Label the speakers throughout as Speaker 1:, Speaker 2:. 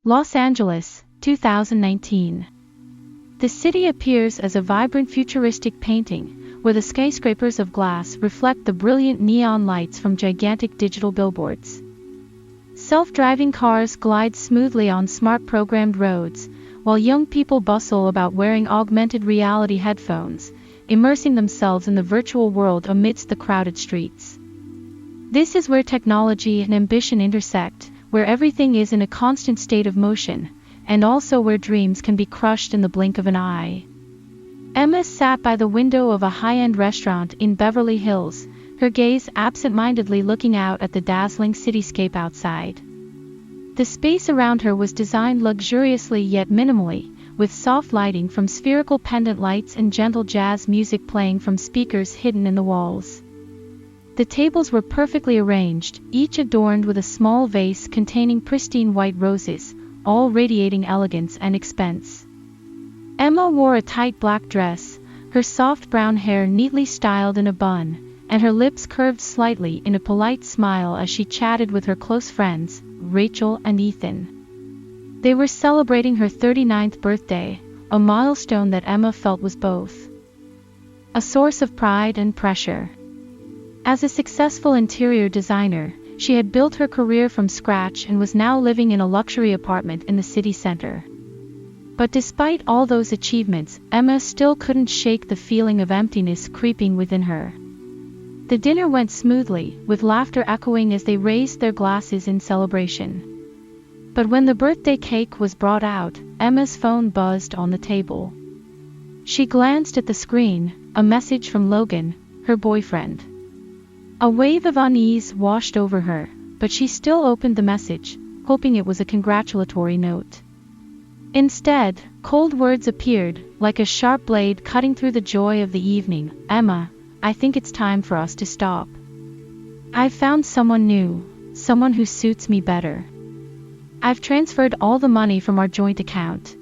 Speaker 1: Los Angeles, 2019. The city appears as a vibrant futuristic painting, where the skyscrapers of glass reflect the brilliant neon lights from gigantic digital billboards. Self-driving cars glide smoothly on smart programmed roads, while young people bustle about wearing augmented reality headphones, immersing themselves in the virtual world amidst the crowded streets. This is where technology and ambition intersect, where everything is in a constant state of motion, and also where dreams can be crushed in the blink of an eye. Emma sat by the window of a high-end restaurant in Beverly Hills, her gaze absent-mindedly looking out at the dazzling cityscape outside. The space around her was designed luxuriously yet minimally, with soft lighting from spherical pendant lights and gentle jazz music playing from speakers hidden in the walls. The tables were perfectly arranged, each adorned with a small vase containing pristine white roses, all radiating elegance and expense. Emma wore a tight black dress, her soft brown hair neatly styled in a bun, and her lips curved slightly in a polite smile as she chatted with her close friends, Rachel and Ethan. They were celebrating her 39th birthday, a milestone that Emma felt was both a source of pride and pressure. As a successful interior designer, she had built her career from scratch and was now living in a luxury apartment in the city center. But despite all those achievements, Emma still couldn't shake the feeling of emptiness creeping within her. The dinner went smoothly, with laughter echoing as they raised their glasses in celebration. But when the birthday cake was brought out, Emma's phone buzzed on the table. She glanced at the screen, a message from Logan, her boyfriend. A wave of unease washed over her, but she still opened the message, hoping it was a congratulatory note. Instead, cold words appeared, like a sharp blade cutting through the joy of the evening. Emma, I think it's time for us to stop. I've found someone new, someone who suits me better. I've transferred all the money from our joint account.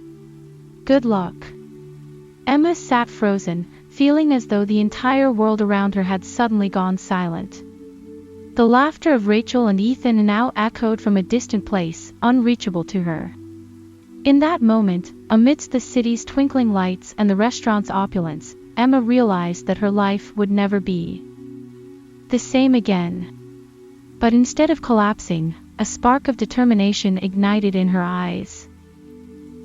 Speaker 1: Good luck. Emma sat frozen, feeling as though the entire world around her had suddenly gone silent. The laughter of Rachel and Ethan now echoed from a distant place, unreachable to her. In that moment, amidst the city's twinkling lights and the restaurant's opulence, Emma realized that her life would never be the same again. But instead of collapsing, a spark of determination ignited in her eyes.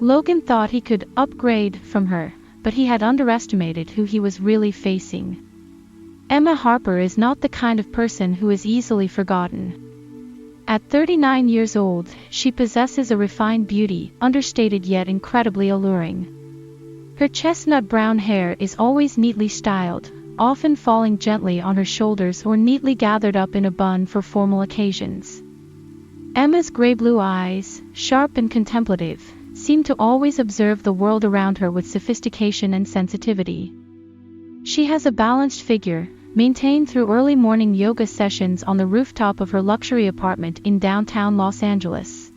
Speaker 1: Logan thought he could upgrade from her, but he had underestimated who he was really facing. Emma Harper is not the kind of person who is easily forgotten. At 39 years old, she possesses a refined beauty, understated yet incredibly alluring. Her chestnut brown hair is always neatly styled, often falling gently on her shoulders or neatly gathered up in a bun for formal occasions. Emma's gray-blue eyes, sharp and contemplative, seemed to always observe the world around her with sophistication and sensitivity. She has a balanced figure, maintained through early morning yoga sessions on the rooftop of her luxury apartment in downtown Los Angeles.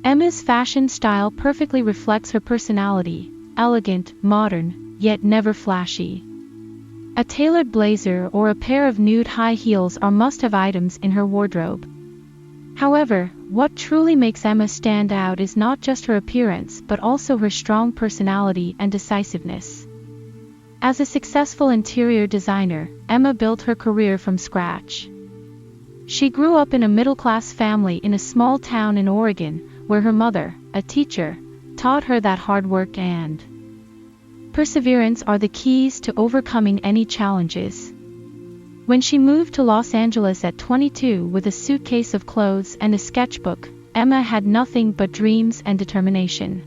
Speaker 1: Emma's fashion style perfectly reflects her personality, elegant, modern, yet never flashy. A tailored blazer or a pair of nude high heels are must-have items in her wardrobe. However, what truly makes Emma stand out is not just her appearance but also her strong personality and decisiveness. As a successful interior designer, Emma built her career from scratch. She grew up in a middle-class family in a small town in Oregon, where her mother, a teacher, taught her that hard work and perseverance are the keys to overcoming any challenges. When she moved to Los Angeles at 22 with a suitcase of clothes and a sketchbook, Emma had nothing but dreams and determination.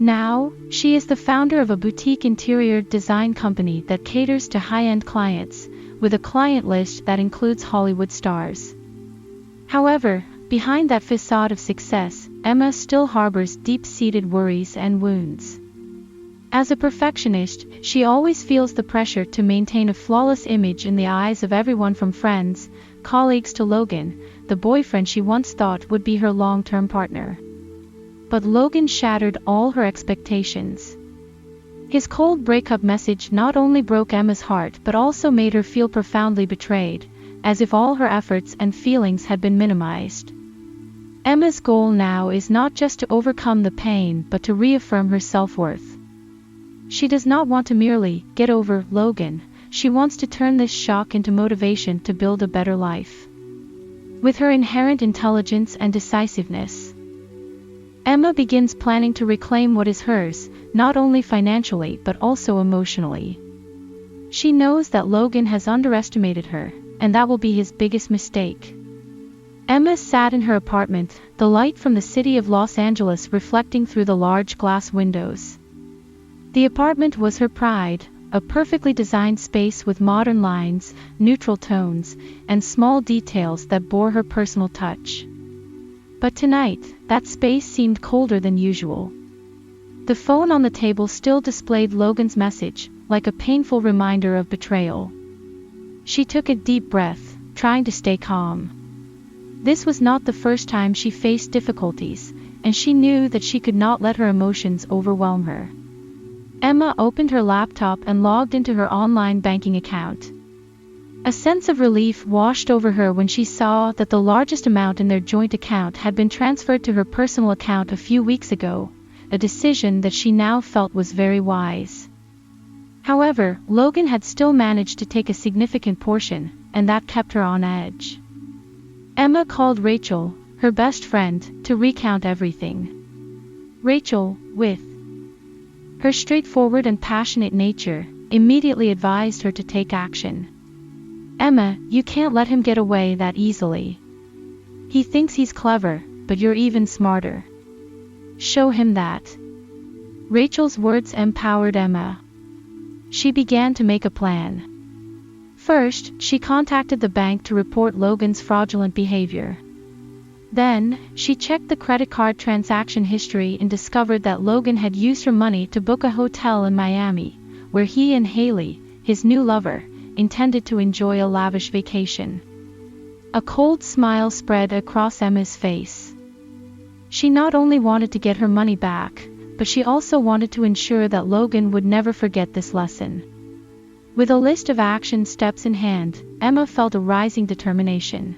Speaker 1: Now, she is the founder of a boutique interior design company that caters to high-end clients, with a client list that includes Hollywood stars. However, behind that facade of success, Emma still harbors deep-seated worries and wounds. As a perfectionist, she always feels the pressure to maintain a flawless image in the eyes of everyone from friends, colleagues to Logan, the boyfriend she once thought would be her long-term partner. But Logan shattered all her expectations. His cold breakup message not only broke Emma's heart but also made her feel profoundly betrayed, as if all her efforts and feelings had been minimized. Emma's goal now is not just to overcome the pain but to reaffirm her self-worth. She does not want to merely get over Logan, she wants to turn this shock into motivation to build a better life. With her inherent intelligence and decisiveness, Emma begins planning to reclaim what is hers, not only financially but also emotionally. She knows that Logan has underestimated her, and that will be his biggest mistake. Emma sat in her apartment, the light from the city of Los Angeles reflecting through the large glass windows. The apartment was her pride, a perfectly designed space with modern lines, neutral tones, and small details that bore her personal touch. But tonight, that space seemed colder than usual. The phone on the table still displayed Logan's message, like a painful reminder of betrayal. She took a deep breath, trying to stay calm. This was not the first time she faced difficulties, and she knew that she could not let her emotions overwhelm her. Emma opened her laptop and logged into her online banking account. A sense of relief washed over her when she saw that the largest amount in their joint account had been transferred to her personal account a few weeks ago, a decision that she now felt was very wise. However, Logan had still managed to take a significant portion, and that kept her on edge. Emma called Rachel, her best friend, to recount everything. Rachel, with her straightforward and passionate nature, immediately advised her to take action. Emma, you can't let him get away that easily. He thinks he's clever, but you're even smarter. Show him that. Rachel's words empowered Emma. She began to make a plan. First, she contacted the bank to report Logan's fraudulent behavior. Then, she checked the credit card transaction history and discovered that Logan had used her money to book a hotel in Miami, where he and Haley, his new lover, intended to enjoy a lavish vacation. A cold smile spread across Emma's face. She not only wanted to get her money back, but she also wanted to ensure that Logan would never forget this lesson. With a list of action steps in hand, Emma felt a rising determination.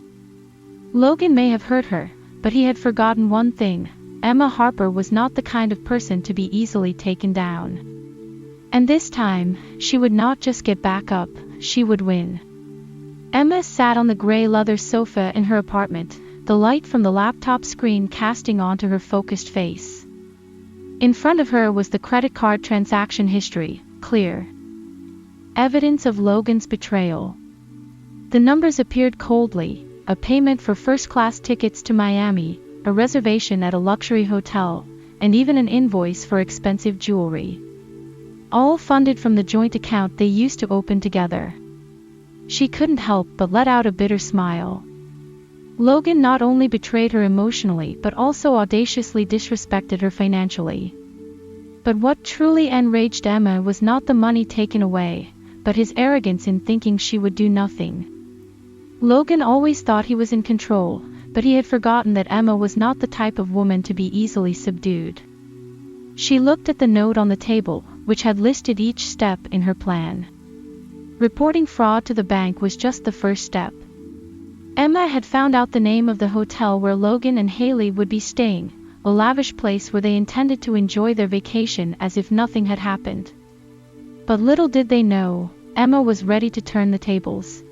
Speaker 1: Logan may have hurt her, but he had forgotten one thing: Emma Harper was not the kind of person to be easily taken down. And this time, she would not just get back up, she would win. Emma sat on the gray leather sofa in her apartment, the light from the laptop screen casting onto her focused face. In front of her was the credit card transaction history, clear evidence of Logan's betrayal. The numbers appeared coldly: a payment for first-class tickets to Miami, a reservation at a luxury hotel, and even an invoice for expensive jewelry. All funded from the joint account they used to open together. She couldn't help but let out a bitter smile. Logan not only betrayed her emotionally but also audaciously disrespected her financially. But what truly enraged Emma was not the money taken away, but his arrogance in thinking she would do nothing. Logan always thought he was in control, but he had forgotten that Emma was not the type of woman to be easily subdued. She looked at the note on the table, which had listed each step in her plan. Reporting fraud to the bank was just the first step. Emma had found out the name of the hotel where Logan and Haley would be staying, a lavish place where they intended to enjoy their vacation as if nothing had happened. But little did they know, Emma was ready to turn the tables.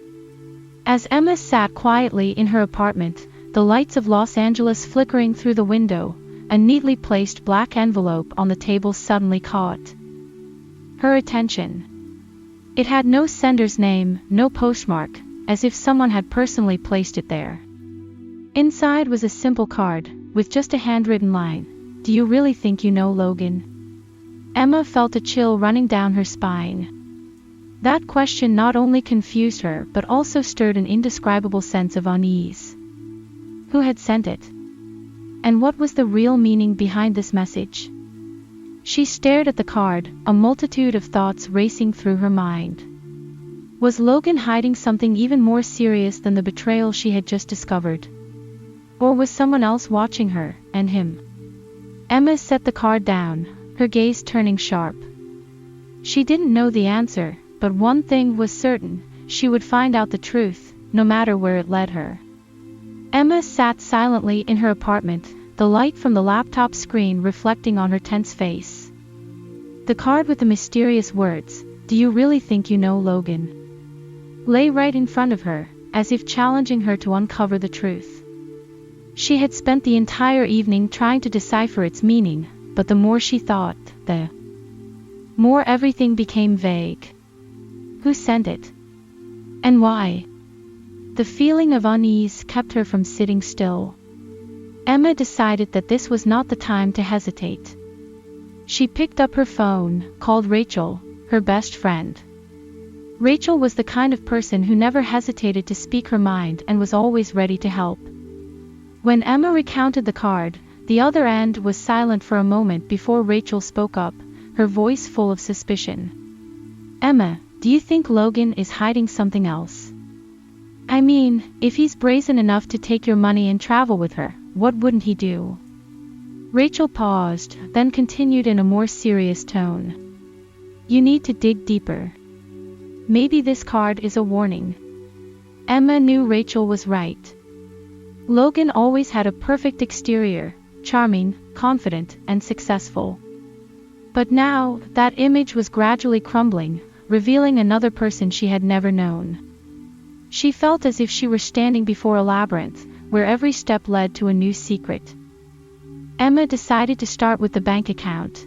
Speaker 1: As Emma sat quietly in her apartment, the lights of Los Angeles flickering through the window, a neatly placed black envelope on the table suddenly caught her attention. It had no sender's name, no postmark, as if someone had personally placed it there. Inside was a simple card, with just a handwritten line: "Do you really think you know Logan?" Emma felt a chill running down her spine. That question not only confused her but also stirred an indescribable sense of unease. Who had sent it? And what was the real meaning behind this message? She stared at the card, a multitude of thoughts racing through her mind. Was Logan hiding something even more serious than the betrayal she had just discovered? Or was someone else watching her, and him? Emma set the card down, her gaze turning sharp. She didn't know the answer, but one thing was certain: she would find out the truth, no matter where it led her. Emma sat silently in her apartment, the light from the laptop screen reflecting on her tense face. The card with the mysterious words, "Do you really think you know Logan?" lay right in front of her, as if challenging her to uncover the truth. She had spent the entire evening trying to decipher its meaning, but the more she thought, the more everything became vague. Who sent it? And why? The feeling of unease kept her from sitting still. Emma decided that this was not the time to hesitate. She picked up her phone, called Rachel, her best friend. Rachel was the kind of person who never hesitated to speak her mind and was always ready to help. When Emma recounted the card, the other end was silent for a moment before Rachel spoke up, her voice full of suspicion. "Emma, do you think Logan is hiding something else? I mean, if he's brazen enough to take your money and travel with her, what wouldn't he do?" Rachel paused, then continued in a more serious tone. "You need to dig deeper. Maybe this card is a warning." Emma knew Rachel was right. Logan always had a perfect exterior, charming, confident, and successful. But now, that image was gradually crumbling, revealing another person she had never known. She felt as if she were standing before a labyrinth, where every step led to a new secret. Emma decided to start with the bank account.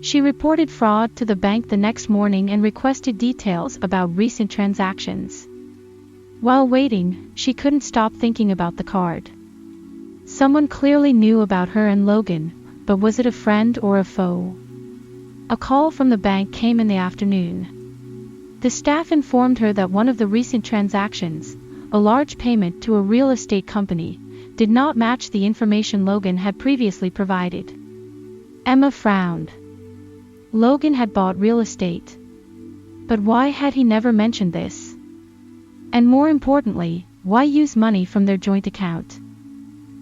Speaker 1: She reported fraud to the bank the next morning and requested details about recent transactions. While waiting, she couldn't stop thinking about the card. Someone clearly knew about her and Logan, but was it a friend or a foe? A call from the bank came in the afternoon. The staff informed her that one of the recent transactions, a large payment to a real estate company, did not match the information Logan had previously provided. Emma frowned. Logan had bought real estate. But why had he never mentioned this? And more importantly, why use money from their joint account?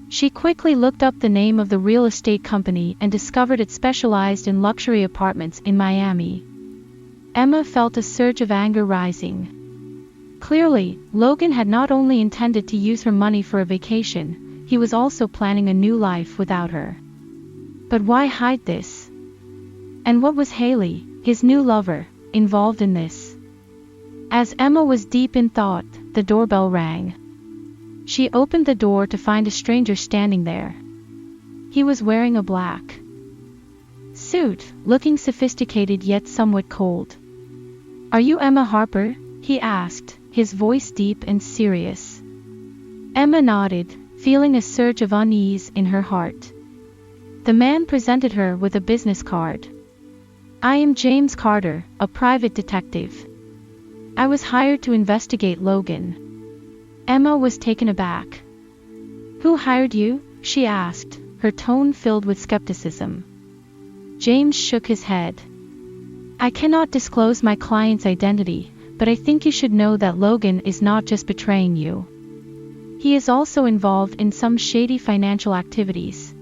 Speaker 1: She quickly looked up the name of the real estate company and discovered it specialized in luxury apartments in Miami. Emma felt a surge of anger rising. Clearly, Logan had not only intended to use her money for a vacation, he was also planning a new life without her. But why hide this? And what was Haley, his new lover, involved in this? As Emma was deep in thought, the doorbell rang. She opened the door to find a stranger standing there. He was wearing a black suit, looking sophisticated yet somewhat cold. "Are you Emma Harper?" he asked, his voice deep and serious. Emma nodded, feeling a surge of unease in her heart. The man presented her with a business card. "I am James Carter, a private detective. I was hired to investigate Logan." Emma was taken aback. "Who hired you?" she asked, her tone filled with skepticism. James shook his head. "I cannot disclose my client's identity, but I think you should know that Logan is not just betraying you. He is also involved in some shady financial activities.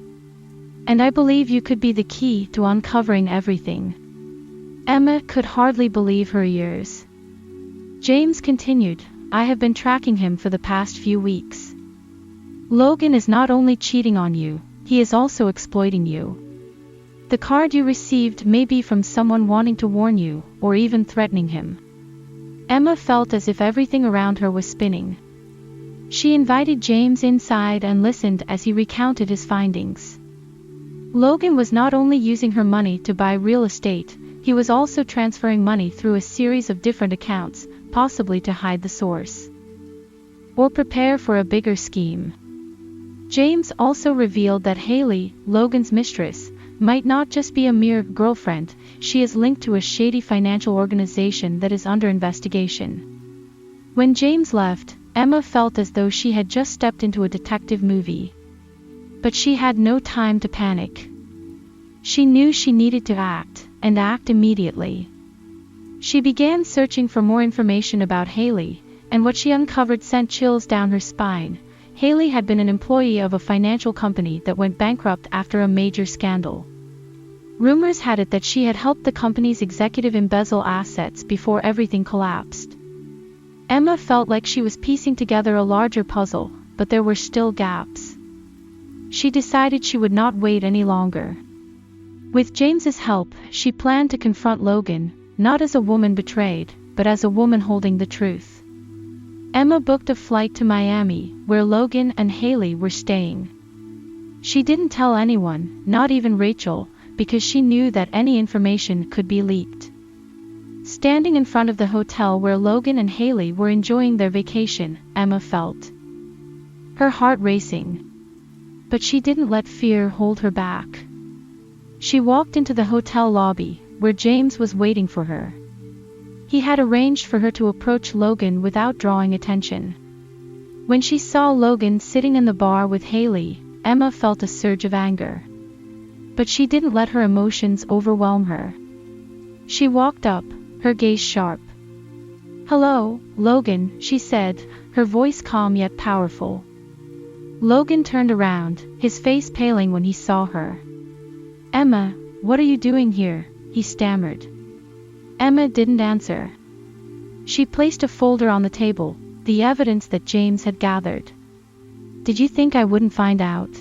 Speaker 1: And I believe you could be the key to uncovering everything." Emma could hardly believe her ears. James continued, "I have been tracking him for the past few weeks. Logan is not only cheating on you, he is also exploiting you. The card you received may be from someone wanting to warn you, or even threatening him." Emma felt as if everything around her was spinning. She invited James inside and listened as he recounted his findings. Logan was not only using her money to buy real estate, he was also transferring money through a series of different accounts, possibly to hide the source or prepare for a bigger scheme. James also revealed that Haley, Logan's mistress, might not just be a mere girlfriend, she is linked to a shady financial organization that is under investigation. When James left, Emma felt as though she had just stepped into a detective movie. But she had no time to panic. She knew she needed to act, and act immediately. She began searching for more information about Haley, and what she uncovered sent chills down her spine. Haley had been an employee of a financial company that went bankrupt after a major scandal. Rumors had it that she had helped the company's executive embezzle assets before everything collapsed. Emma felt like she was piecing together a larger puzzle, but there were still gaps. She decided she would not wait any longer. With James's help, she planned to confront Logan, not as a woman betrayed, but as a woman holding the truth. Emma booked a flight to Miami, where Logan and Haley were staying. She didn't tell anyone, not even Rachel, because she knew that any information could be leaked. Standing in front of the hotel where Logan and Haley were enjoying their vacation, Emma felt her heart racing. But she didn't let fear hold her back. She walked into the hotel lobby, where James was waiting for her. He had arranged for her to approach Logan without drawing attention. When she saw Logan sitting in the bar with Haley, Emma felt a surge of anger. But she didn't let her emotions overwhelm her. She walked up, her gaze sharp. "Hello, Logan," she said, her voice calm yet powerful. Logan turned around, his face paling when he saw her. "Emma, what are you doing here?" he stammered. Emma didn't answer. She placed a folder on the table, the evidence that James had gathered. "Did you think I wouldn't find out?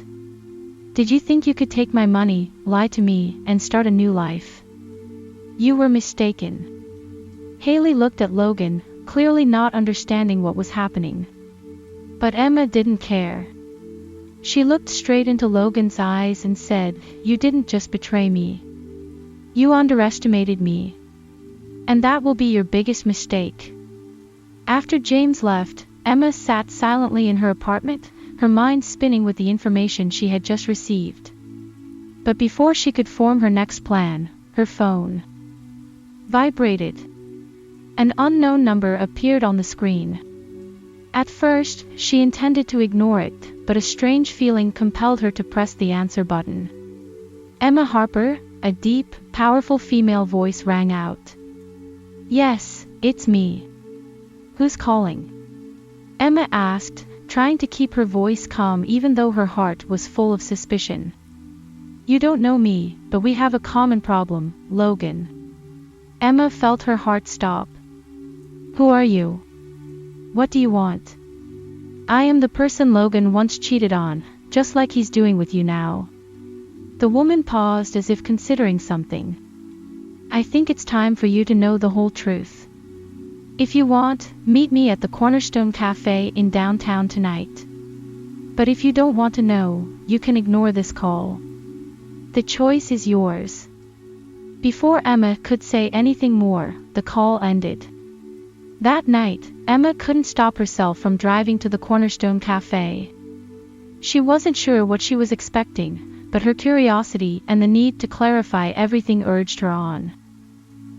Speaker 1: Did you think you could take my money, lie to me, and start a new life? You were mistaken." Haley looked at Logan, clearly not understanding what was happening. But Emma didn't care. She looked straight into Logan's eyes and said, "You didn't just betray me. You underestimated me. And that will be your biggest mistake." After James left, Emma sat silently in her apartment, her mind spinning with the information she had just received. But before she could form her next plan, her phone vibrated. An unknown number appeared on the screen. At first, she intended to ignore it, but a strange feeling compelled her to press the answer button. "Emma Harper?" a deep, powerful female voice rang out. "Yes, it's me. Who's calling?" Emma asked, trying to keep her voice calm even though her heart was full of suspicion. "You don't know me, but we have a common problem, Logan." Emma felt her heart stop. "Who are you? What do you want?" "I am the person Logan once cheated on, just like he's doing with you now." The woman paused as if considering something. "I think it's time for you to know the whole truth. If you want, meet me at the Cornerstone Cafe in downtown tonight. But if you don't want to know, you can ignore this call. The choice is yours." Before Emma could say anything more, the call ended. That night, Emma couldn't stop herself from driving to the Cornerstone Cafe. She wasn't sure what she was expecting, but her curiosity and the need to clarify everything urged her on.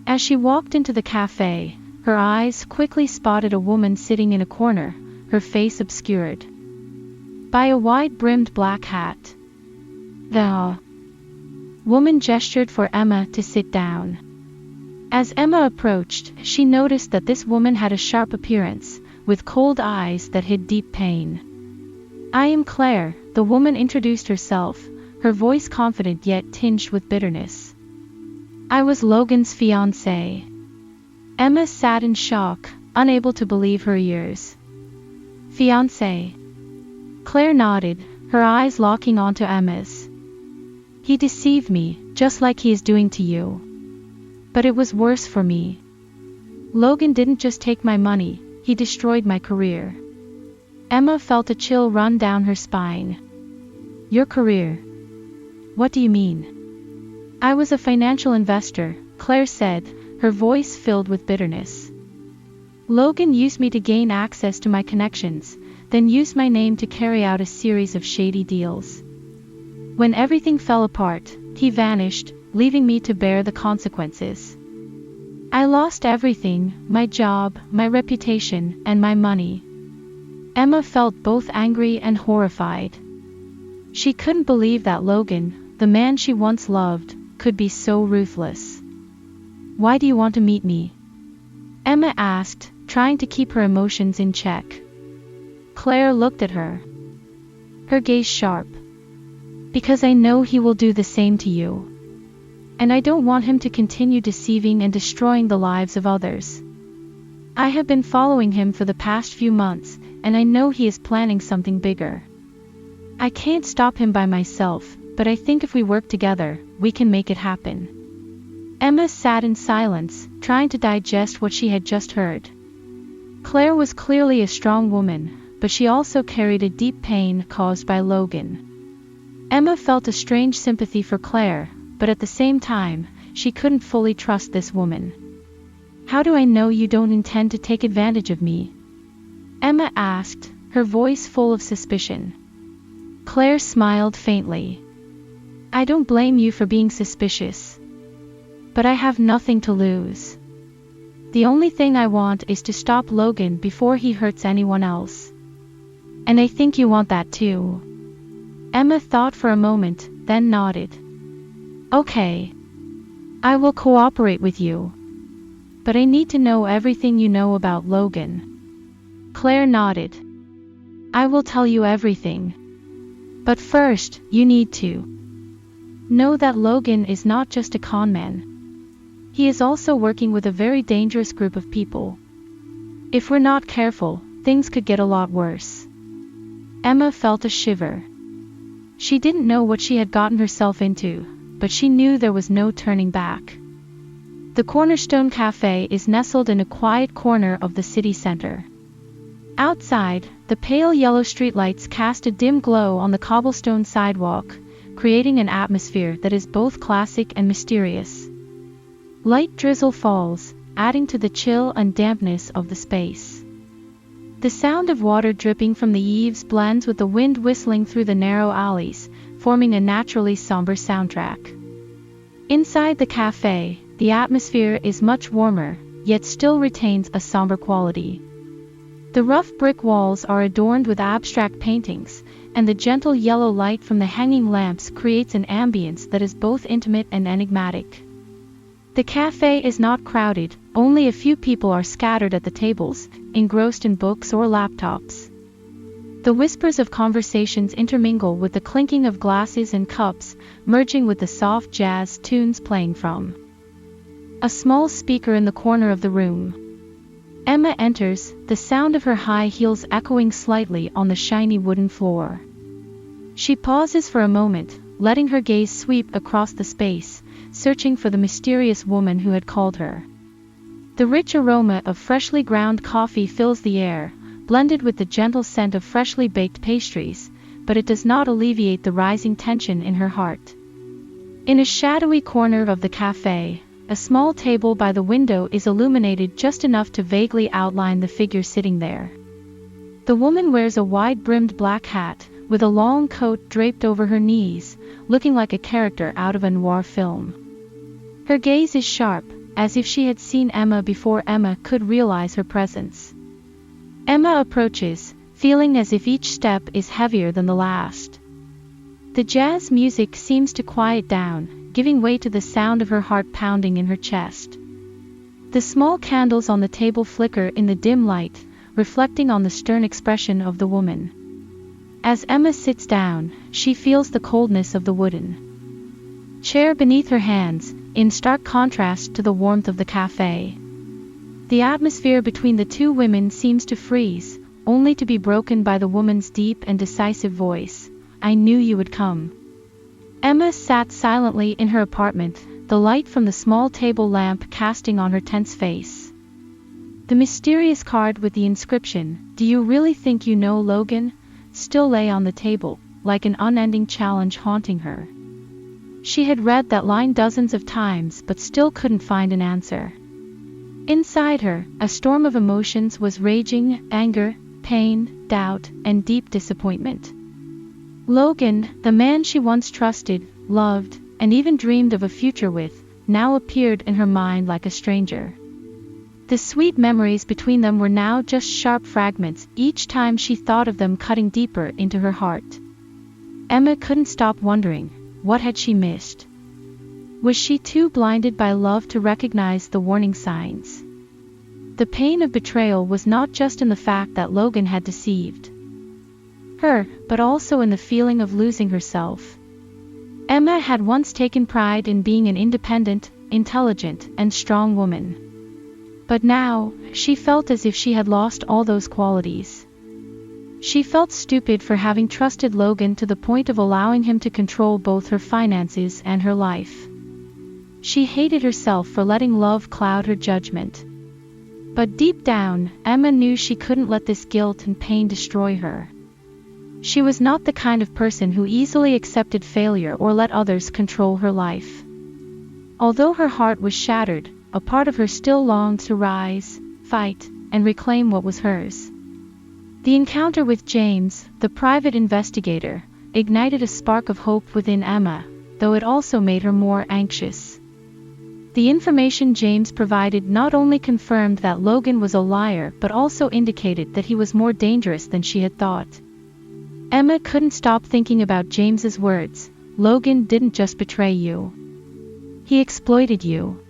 Speaker 1: As she walked into the cafe, her eyes quickly spotted a woman sitting in a corner, her face obscured by a wide-brimmed black hat. The woman gestured for Emma to sit down. As Emma approached, she noticed that this woman had a sharp appearance, with cold eyes that hid deep pain. "I am Claire," the woman introduced herself, her voice confident yet tinged with bitterness. "I was Logan's fiancée." Emma sat in shock, unable to believe her ears. "Fiancé?" Claire nodded, her eyes locking onto Emma's. "He deceived me, just like he is doing to you. But it was worse for me. Logan didn't just take my money, he destroyed my career." Emma felt a chill run down her spine. "Your career? What do you mean?" "I was a financial investor," Claire said, her voice filled with bitterness. "Logan used me to gain access to my connections, then used my name to carry out a series of shady deals. When everything fell apart, he vanished, leaving me to bear the consequences. I lost everything, my job, my reputation, and my money." Emma felt both angry and horrified. She couldn't believe that Logan, the man she once loved, could be so ruthless. "Why do you want to meet me?" Emma asked, trying to keep her emotions in check. Claire looked at her, her gaze sharp. "Because I know he will do the same to you. And I don't want him to continue deceiving and destroying the lives of others. I have been following him for the past few months, and I know he is planning something bigger. I can't stop him by myself, but I think if we work together, we can make it happen." Emma sat in silence, trying to digest what she had just heard. Claire was clearly a strong woman, but she also carried a deep pain caused by Logan. Emma felt a strange sympathy for Claire, but at the same time, she couldn't fully trust this woman. "How do I know you don't intend to take advantage of me?" Emma asked, her voice full of suspicion. Claire smiled faintly. "I don't blame you for being suspicious. But I have nothing to lose. The only thing I want is to stop Logan before he hurts anyone else. And I think you want that too." Emma thought for a moment, then nodded. "Okay. I will cooperate with you. But I need to know everything you know about Logan." Claire nodded. "I will tell you everything. But first, you need to know that Logan is not just a con man. He is also working with a very dangerous group of people. If we're not careful, things could get a lot worse." Emma felt a shiver. She didn't know what she had gotten herself into, but she knew there was no turning back. The Cornerstone Cafe is nestled in a quiet corner of the city center. Outside, the pale yellow streetlights cast a dim glow on the cobblestone sidewalk, creating an atmosphere that is both classic and mysterious. Light drizzle falls, adding to the chill and dampness of the space. The sound of water dripping from the eaves blends with the wind whistling through the narrow alleys, forming a naturally somber soundtrack. Inside the cafe, the atmosphere is much warmer, yet still retains a somber quality. The rough brick walls are adorned with abstract paintings, and the gentle yellow light from the hanging lamps creates an ambience that is both intimate and enigmatic. The cafe is not crowded, only a few people are scattered at the tables, engrossed in books or laptops. The whispers of conversations intermingle with the clinking of glasses and cups, merging with the soft jazz tunes playing from a small speaker in the corner of the room. Emma enters, the sound of her high heels echoing slightly on the shiny wooden floor. She pauses for a moment, letting her gaze sweep across the space, searching for the mysterious woman who had called her. The rich aroma of freshly ground coffee fills the air, blended with the gentle scent of freshly baked pastries, but it does not alleviate the rising tension in her heart. In a shadowy corner of the cafe, a small table by the window is illuminated just enough to vaguely outline the figure sitting there. The woman wears a wide-brimmed black hat, with a long coat draped over her knees, looking like a character out of a noir film. Her gaze is sharp, as if she had seen Emma before Emma could realize her presence. Emma approaches, feeling as if each step is heavier than the last. The jazz music seems to quiet down, giving way to the sound of her heart pounding in her chest. The small candles on the table flicker in the dim light, reflecting on the stern expression of the woman. As Emma sits down, she feels the coldness of the wooden chair beneath her hands, in stark contrast to the warmth of the cafe. The atmosphere between the two women seems to freeze, only to be broken by the woman's deep and decisive voice. "I knew you would come." Emma sat silently in her apartment, the light from the small table lamp casting on her tense face. The mysterious card with the inscription, "Do you really think you know Logan?" still lay on the table, like an unending challenge haunting her. She had read that line dozens of times but still couldn't find an answer. Inside her, a storm of emotions was raging: anger, pain, doubt, and deep disappointment. Logan, the man she once trusted, loved, and even dreamed of a future with, now appeared in her mind like a stranger. The sweet memories between them were now just sharp fragments, each time she thought of them cutting deeper into her heart. Emma couldn't stop wondering, what had she missed? Was she too blinded by love to recognize the warning signs? The pain of betrayal was not just in the fact that Logan had deceived her, but also in the feeling of losing herself. Emma had once taken pride in being an independent, intelligent, and strong woman. But now, she felt as if she had lost all those qualities. She felt stupid for having trusted Logan to the point of allowing him to control both her finances and her life. She hated herself for letting love cloud her judgment. But deep down, Emma knew she couldn't let this guilt and pain destroy her. She was not the kind of person who easily accepted failure or let others control her life. Although her heart was shattered, a part of her still longed to rise, fight, and reclaim what was hers. The encounter with James, the private investigator, ignited a spark of hope within Emma, though it also made her more anxious. The information James provided not only confirmed that Logan was a liar but also indicated that he was more dangerous than she had thought. Emma couldn't stop thinking about James's words. Logan didn't just betray you. He exploited you.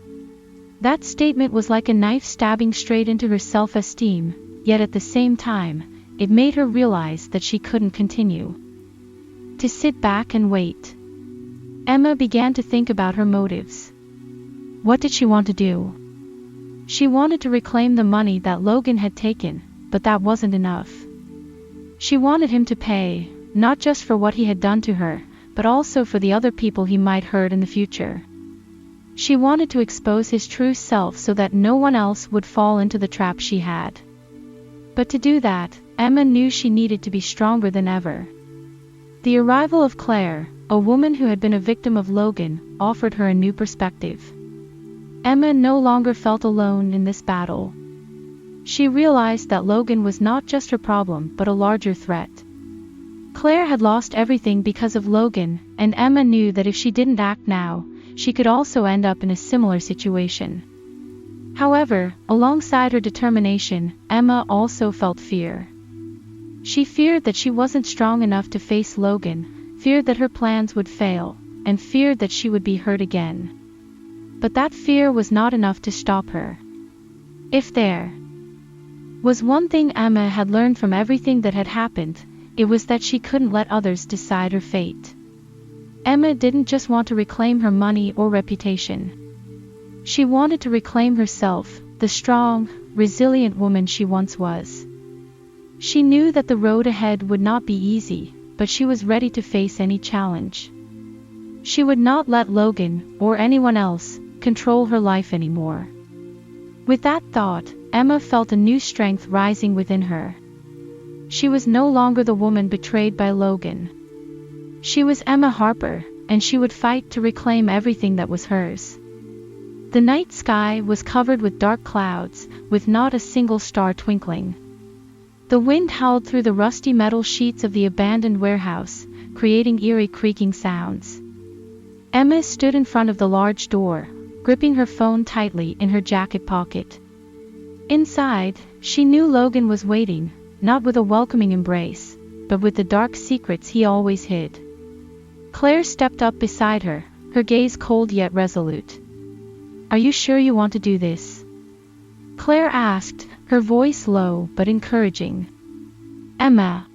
Speaker 1: That statement was like a knife stabbing straight into her self-esteem, yet at the same time, it made her realize that she couldn't continue to sit back and wait. Emma began to think about her motives. What did she want to do? She wanted to reclaim the money that Logan had taken, but that wasn't enough. She wanted him to pay, not just for what he had done to her, but also for the other people he might hurt in the future. She wanted to expose his true self so that no one else would fall into the trap she had. But to do that, Emma knew she needed to be stronger than ever. The arrival of Claire, a woman who had been a victim of Logan, offered her a new perspective. Emma no longer felt alone in this battle. She realized that Logan was not just her problem but a larger threat. Claire had lost everything because of Logan, and Emma knew that if she didn't act now, she could also end up in a similar situation. However, alongside her determination, Emma also felt fear. She feared that she wasn't strong enough to face Logan, feared that her plans would fail, and feared that she would be hurt again. But that fear was not enough to stop her. If there was one thing Emma had learned from everything that had happened, it was that she couldn't let others decide her fate. Emma didn't just want to reclaim her money or reputation. She wanted to reclaim herself, the strong, resilient woman she once was. She knew that the road ahead would not be easy, but she was ready to face any challenge. She would not let Logan, or anyone else, control her life anymore. With that thought, Emma felt a new strength rising within her. She was no longer the woman betrayed by Logan. She was Emma Harper, and she would fight to reclaim everything that was hers. The night sky was covered with dark clouds, with not a single star twinkling. The wind howled through the rusty metal sheets of the abandoned warehouse, creating eerie creaking sounds. Emma stood in front of the large door, gripping her phone tightly in her jacket pocket. Inside, she knew Logan was waiting, not with a welcoming embrace, but with the dark secrets he always hid. Claire stepped up beside her, her gaze cold yet resolute. "Are you sure you want to do this?" Claire asked, her voice low but encouraging. Emma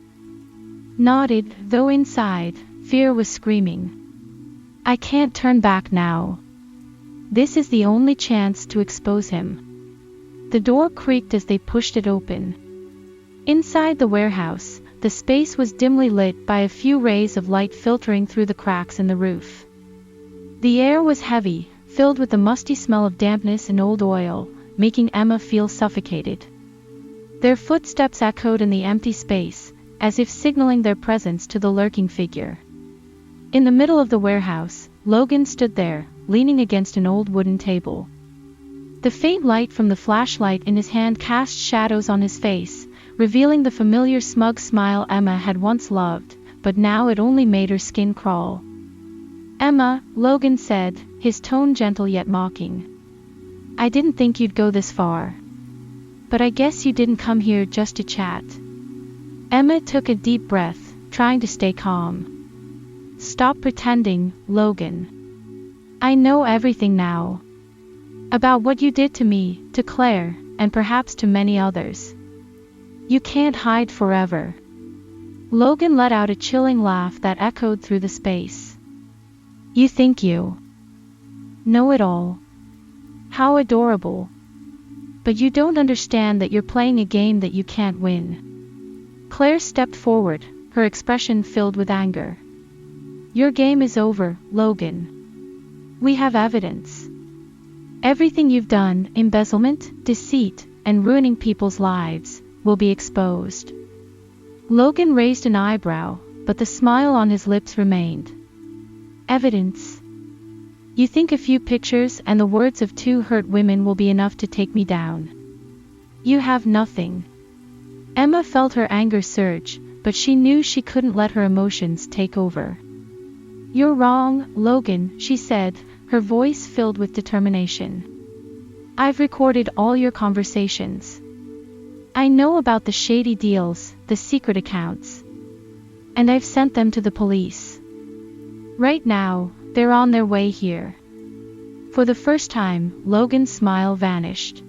Speaker 1: nodded, though inside, fear was screaming. "I can't turn back now. This is the only chance to expose him." The door creaked as they pushed it open. Inside the warehouse, the space was dimly lit by a few rays of light filtering through the cracks in the roof. The air was heavy, filled with the musty smell of dampness and old oil, making Emma feel suffocated. Their footsteps echoed in the empty space, as if signaling their presence to the lurking figure. In the middle of the warehouse, Logan stood there, leaning against an old wooden table. The faint light from the flashlight in his hand cast shadows on his face, revealing the familiar smug smile Emma had once loved, but now it only made her skin crawl. "Emma," Logan said, his tone gentle yet mocking. "I didn't think you'd go this far. But I guess you didn't come here just to chat." Emma took a deep breath, trying to stay calm. "Stop pretending, Logan. I know everything now. About what you did to me, to Claire, and perhaps to many others. You can't hide forever." Logan let out a chilling laugh that echoed through the space. "You think you know it all. How adorable. But you don't understand that you're playing a game that you can't win." Claire stepped forward, her expression filled with anger. Your game is over, Logan. We have evidence. Everything you've done, embezzlement, deceit, and ruining people's lives, will be exposed. Logan raised an eyebrow, but the smile on his lips remained. Evidence? You think a few pictures and the words of two hurt women will be enough to take me down? You have nothing. Emma felt her anger surge, but she knew she couldn't let her emotions take over. You're wrong, Logan, she said, her voice filled with determination. I've recorded all your conversations. I know about the shady deals, the secret accounts. And I've sent them to the police. Right now, they're on their way here. For the first time, Logan's smile vanished.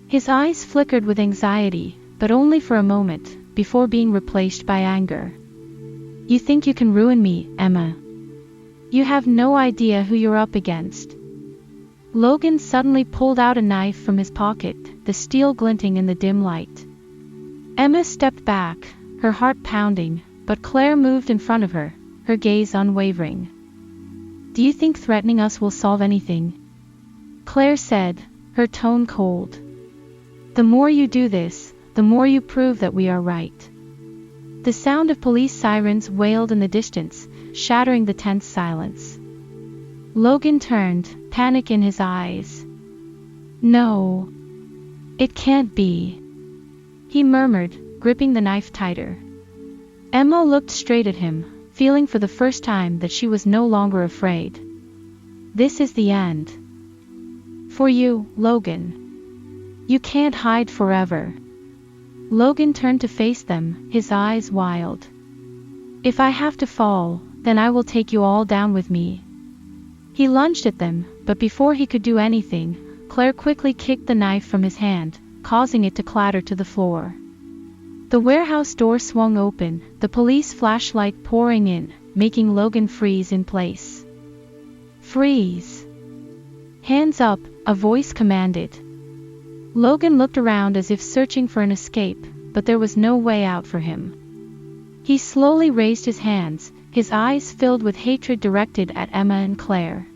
Speaker 1: His eyes flickered with anxiety, but only for a moment, before being replaced by anger. You think you can ruin me, Emma? You have no idea who you're up against. Logan suddenly pulled out a knife from his pocket, the steel glinting in the dim light. Emma stepped back, her heart pounding, but Claire moved in front of her, her gaze unwavering. Do you think threatening us will solve anything? Claire said, her tone cold. The more you do this, the more you prove that we are right. The sound of police sirens wailed in the distance, shattering the tense silence. Logan turned, panic in his eyes. No. It can't be. He murmured, gripping the knife tighter. Emma looked straight at him, feeling for the first time that she was no longer afraid. This is the end. For you, Logan. You can't hide forever. Logan turned to face them, his eyes wild. If I have to fall, then I will take you all down with me. He lunged at them, but before he could do anything, Claire quickly kicked the knife from his hand, causing it to clatter to the floor. The warehouse door swung open, the police flashlight pouring in, making Logan freeze in place. Freeze! Hands up, a voice commanded. Logan looked around as if searching for an escape, but there was no way out for him. He slowly raised his hands, his eyes filled with hatred directed at Emma and Claire.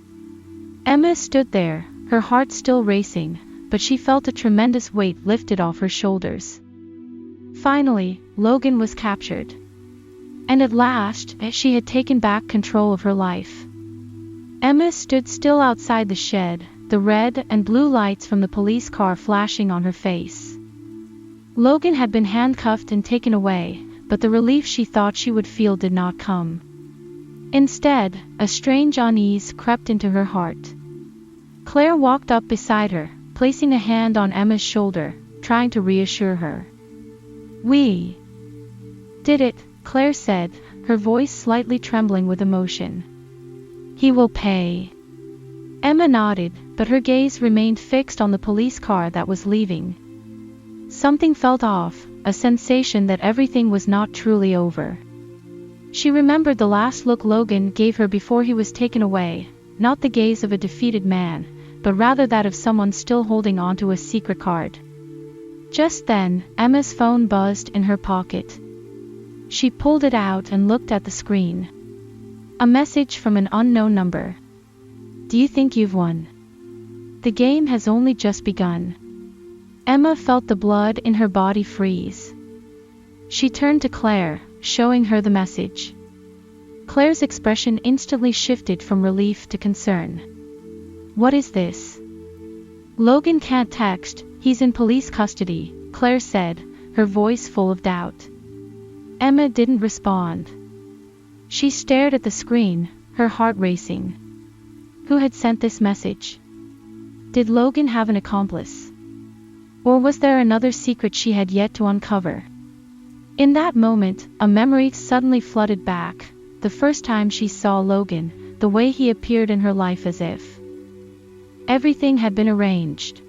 Speaker 1: Emma stood there, her heart still racing, but she felt a tremendous weight lifted off her shoulders. Finally, Logan was captured. And at last, she had taken back control of her life. Emma stood still outside the shed, the red and blue lights from the police car flashing on her face. Logan had been handcuffed and taken away, but the relief she thought she would feel did not come. Instead, a strange unease crept into her heart. Claire walked up beside her, placing a hand on Emma's shoulder, trying to reassure her. We did it, Claire said, her voice slightly trembling with emotion. He will pay. Emma nodded, but her gaze remained fixed on the police car that was leaving. Something felt off, a sensation that everything was not truly over. She remembered the last look Logan gave her before he was taken away, not the gaze of a defeated man, but rather that of someone still holding onto a secret card. Just then, Emma's phone buzzed in her pocket. She pulled it out and looked at the screen. A message from an unknown number. Do you think you've won? The game has only just begun. Emma felt the blood in her body freeze. She turned to Claire, showing her the message. Claire's expression instantly shifted from relief to concern. What is this? Logan can't text, he's in police custody, Claire said, her voice full of doubt. Emma didn't respond. She stared at the screen, her heart racing. Who had sent this message? Did Logan have an accomplice? Or was there another secret she had yet to uncover? In that moment, a memory suddenly flooded back, the first time she saw Logan, the way he appeared in her life as if everything had been arranged.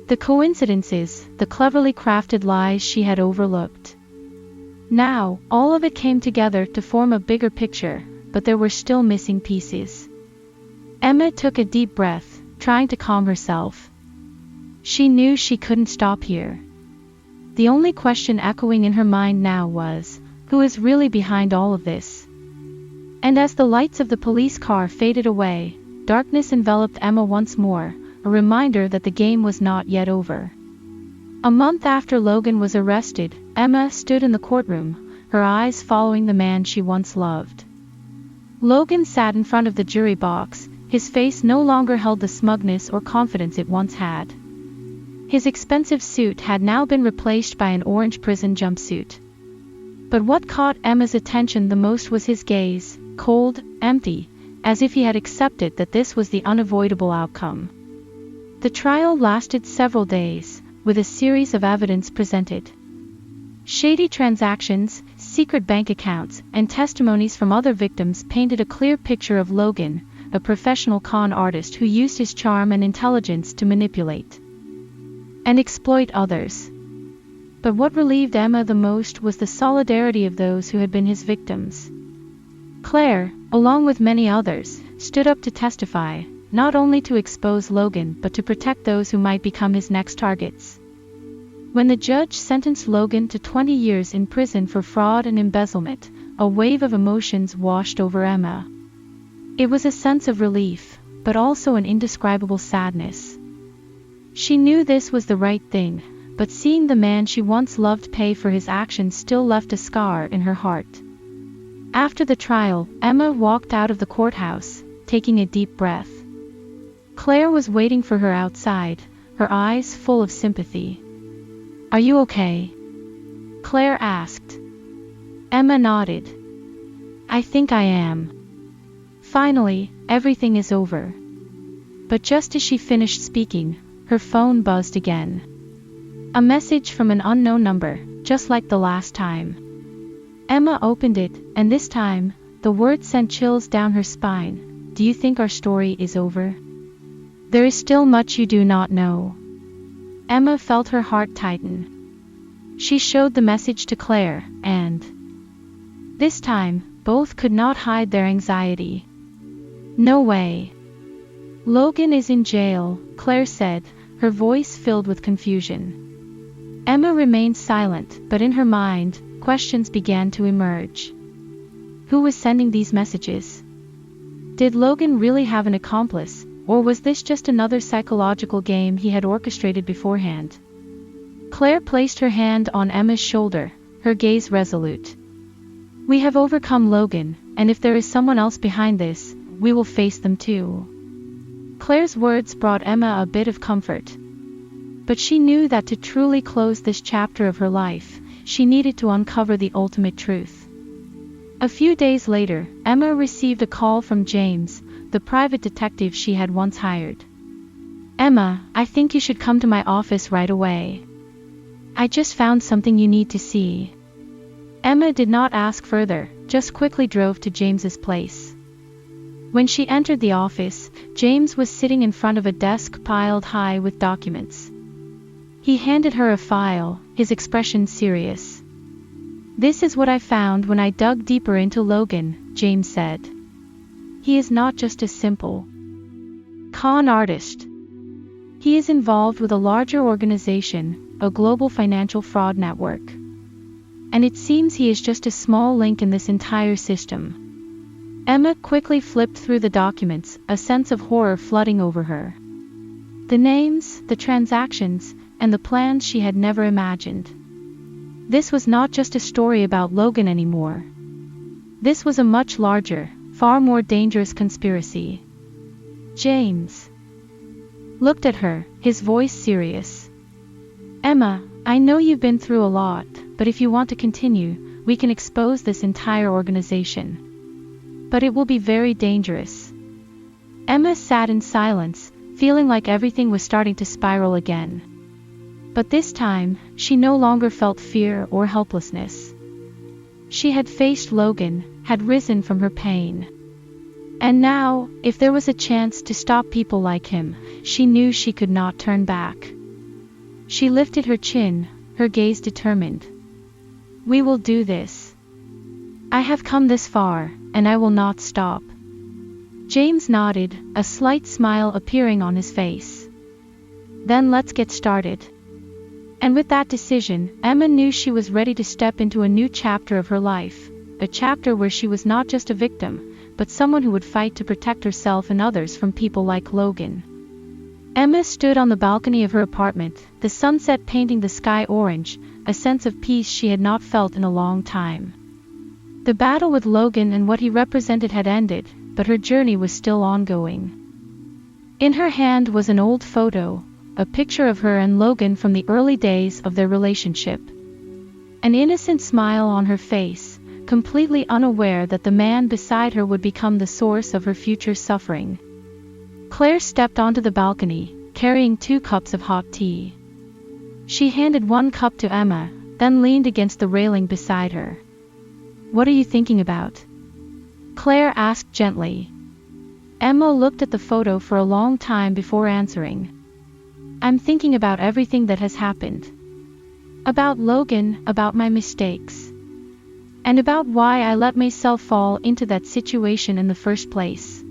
Speaker 1: The coincidences, the cleverly crafted lies she had overlooked. Now, all of it came together to form a bigger picture, but there were still missing pieces. Emma took a deep breath, trying to calm herself. She knew she couldn't stop here. The only question echoing in her mind now was, who is really behind all of this? And as the lights of the police car faded away, darkness enveloped Emma once more, a reminder that the game was not yet over. A month after Logan was arrested, Emma stood in the courtroom, her eyes following the man she once loved. Logan sat in front of the jury box, his face no longer held the smugness or confidence it once had. His expensive suit had now been replaced by an orange prison jumpsuit. But what caught Emma's attention the most was his gaze, cold, empty, as if he had accepted that this was the unavoidable outcome. The trial lasted several days, with a series of evidence presented. Shady transactions, secret bank accounts, and testimonies from other victims painted a clear picture of Logan, a professional con artist who used his charm and intelligence to manipulate and exploit others. But what relieved Emma the most was the solidarity of those who had been his victims. Claire, along with many others, stood up to testify, not only to expose Logan but to protect those who might become his next targets. When the judge sentenced Logan to 20 years in prison for fraud and embezzlement, a wave of emotions washed over Emma. It was a sense of relief, but also an indescribable sadness. She knew this was the right thing, but seeing the man she once loved pay for his actions still left a scar in her heart. After the trial, Emma walked out of the courthouse, taking a deep breath. Claire was waiting for her outside, her eyes full of sympathy. "Are you okay?" Claire asked. Emma nodded. "I think I am. Finally, everything is over." But just as she finished speaking, her phone buzzed again. A message from an unknown number, just like the last time. Emma opened it, and this time, the words sent chills down her spine. "Do you think our story is over? There is still much you do not know." Emma felt her heart tighten. She showed the message to Claire, and this time, both could not hide their anxiety. "No way. Logan is in jail," Claire said, her voice filled with confusion. Emma remained silent, but in her mind, questions began to emerge. Who was sending these messages? Did Logan really have an accomplice, or was this just another psychological game he had orchestrated beforehand? Claire placed her hand on Emma's shoulder, her gaze resolute. "We have overcome Logan, and if there is someone else behind this, we will face them too." Claire's words brought Emma a bit of comfort. But she knew that to truly close this chapter of her life, she needed to uncover the ultimate truth. A few days later, Emma received a call from James, the private detective she had once hired. "Emma, I think you should come to my office right away. I just found something you need to see." Emma did not ask further, just quickly drove to James's place. When she entered the office, James was sitting in front of a desk piled high with documents. He handed her a file, his expression serious. "This is what I found when I dug deeper into Logan," James said. "He is not just a simple con artist. He is involved with a larger organization, a global financial fraud network. And it seems he is just a small link in this entire system." Emma quickly flipped through the documents, a sense of horror flooding over her. The names, the transactions, and the plans she had never imagined. This was not just a story about Logan anymore. This was a much larger, far more dangerous conspiracy. James looked at her, his voice serious. "Emma, I know you've been through a lot, but if you want to continue, we can expose this entire organization. But it will be very dangerous." Emma sat in silence, feeling like everything was starting to spiral again. But this time, she no longer felt fear or helplessness. She had faced Logan, had risen from her pain. And now, if there was a chance to stop people like him, she knew she could not turn back. She lifted her chin, her gaze determined. "We will do this. I have come this far, and I will not stop." James nodded, a slight smile appearing on his face. "Then let's get started." And with that decision, Emma knew she was ready to step into a new chapter of her life, a chapter where she was not just a victim, but someone who would fight to protect herself and others from people like Logan. Emma stood on the balcony of her apartment, the sunset painting the sky orange, a sense of peace she had not felt in a long time. The battle with Logan and what he represented had ended, but her journey was still ongoing. In her hand was an old photo, a picture of her and Logan from the early days of their relationship. An innocent smile on her face, completely unaware that the man beside her would become the source of her future suffering. Claire stepped onto the balcony, carrying 2 cups of hot tea. She handed 1 cup to Emma, then leaned against the railing beside her. "What are you thinking about?" Claire asked gently. Emma looked at the photo for a long time before answering. "I'm thinking about everything that has happened. About Logan, about my mistakes. And about why I let myself fall into that situation in the first place."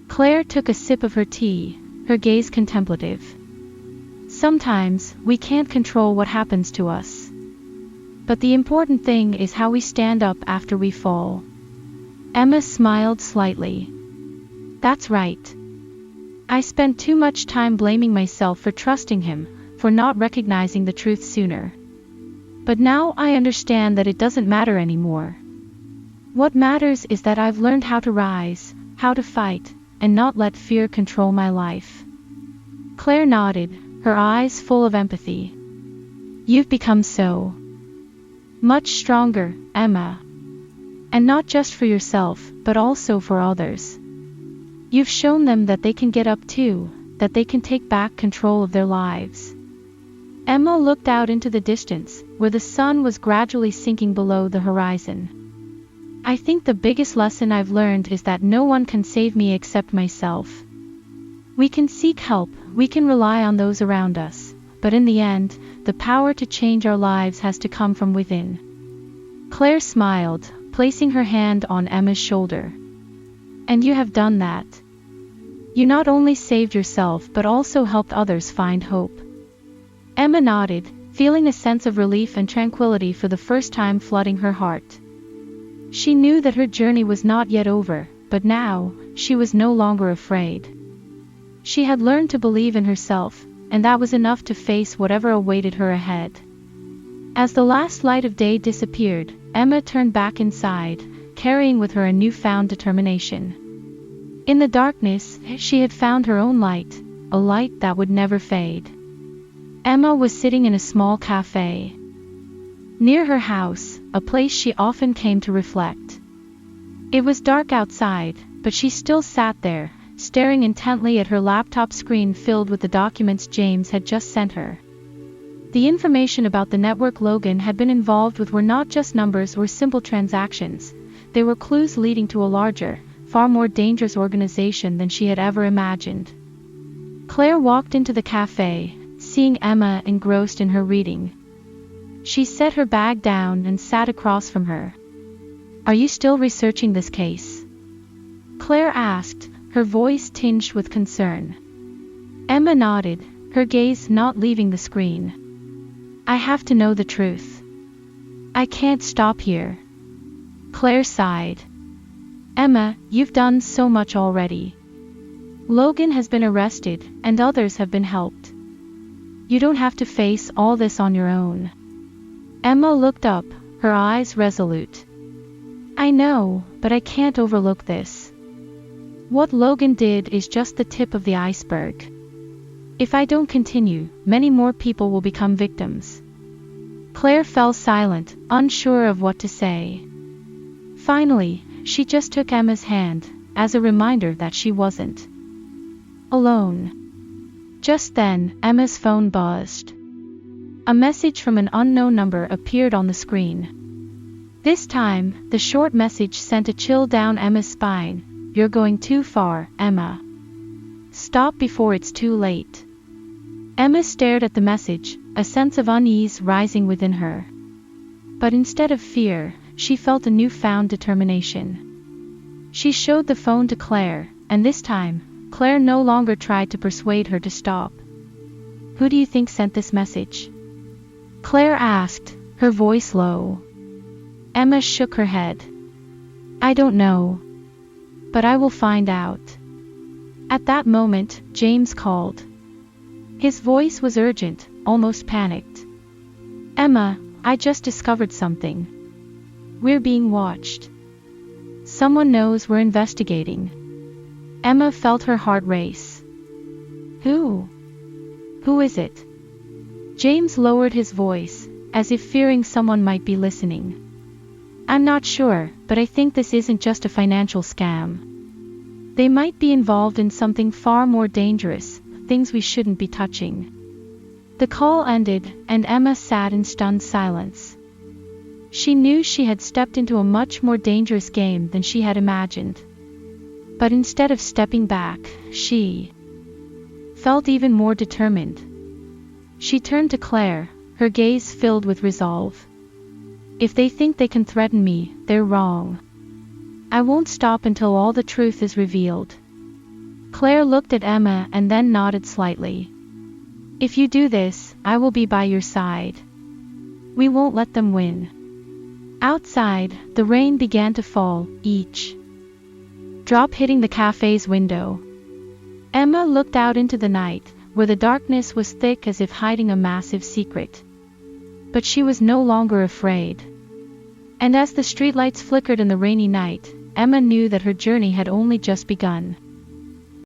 Speaker 1: Claire took a sip of her tea, her gaze contemplative. "Sometimes, we can't control what happens to us. But the important thing is how we stand up after we fall." Emma smiled slightly. "That's right. I spent too much time blaming myself for trusting him, for not recognizing the truth sooner. But now I understand that it doesn't matter anymore. What matters is that I've learned how to rise, how to fight, and not let fear control my life." Claire nodded, her eyes full of empathy. "You've become so much stronger, Emma. And not just for yourself, but also for others. You've shown them that they can get up too, that they can take back control of their lives." Emma looked out into the distance, where the sun was gradually sinking below the horizon. "I think the biggest lesson I've learned is that no one can save me except myself. We can seek help, we can rely on those around us, but in the end, the power to change our lives has to come from within." Claire smiled, placing her hand on Emma's shoulder. "And you have done that. You not only saved yourself but also helped others find hope." Emma nodded, feeling a sense of relief and tranquility for the first time flooding her heart. She knew that her journey was not yet over, but now, she was no longer afraid. She had learned to believe in herself, and that was enough to face whatever awaited her ahead. As the last light of day disappeared, Emma turned back inside, carrying with her a newfound determination. In the darkness, she had found her own light, a light that would never fade. Emma was sitting in a small cafe near her house, a place she often came to reflect. It was dark outside, but she still sat there, staring intently at her laptop screen filled with the documents James had just sent her. The information about the network Logan had been involved with were not just numbers or simple transactions, they were clues leading to a larger, far more dangerous organization than she had ever imagined. Claire walked into the cafe, seeing Emma engrossed in her reading. She set her bag down and sat across from her. "Are you still researching this case?" Claire asked, her voice tinged with concern. Emma nodded, her gaze not leaving the screen. "I have to know the truth. I can't stop here." Claire sighed. "Emma, you've done so much already. Logan has been arrested, and others have been helped. You don't have to face all this on your own." Emma looked up, her eyes resolute. "I know, but I can't overlook this. What Logan did is just the tip of the iceberg. If I don't continue, many more people will become victims." Claire fell silent, unsure of what to say. Finally, she just took Emma's hand, as a reminder that she wasn't alone. Just then, Emma's phone buzzed. A message from an unknown number appeared on the screen. This time, the short message sent a chill down Emma's spine. "You're going too far, Emma. Stop before it's too late." Emma stared at the message, a sense of unease rising within her. But instead of fear, she felt a newfound determination. She showed the phone to Claire, and this time, Claire no longer tried to persuade her to stop. "Who do you think sent this message?" Claire asked, her voice low. Emma shook her head. I don't know. But I will find out. At that moment, James called. His voice was urgent, almost panicked. Emma, I just discovered something. We're being watched. Someone knows we're investigating. Emma felt her heart race. Who? Who is it? James lowered his voice, as if fearing someone might be listening. I'm not sure, but I think this isn't just a financial scam. They might be involved in something far more dangerous, things we shouldn't be touching. The call ended, and Emma sat in stunned silence. She knew she had stepped into a much more dangerous game than she had imagined. But instead of stepping back, she felt even more determined. She turned to Claire, her gaze filled with resolve. If they think they can threaten me, they're wrong. I won't stop until all the truth is revealed. Claire looked at Emma and then nodded slightly. If you do this, I will be by your side. We won't let them win. Outside, the rain began to fall, each drop hitting the cafe's window. Emma looked out into the night, where the darkness was thick as if hiding a massive secret. But she was no longer afraid. And as the streetlights flickered in the rainy night, Emma knew that her journey had only just begun.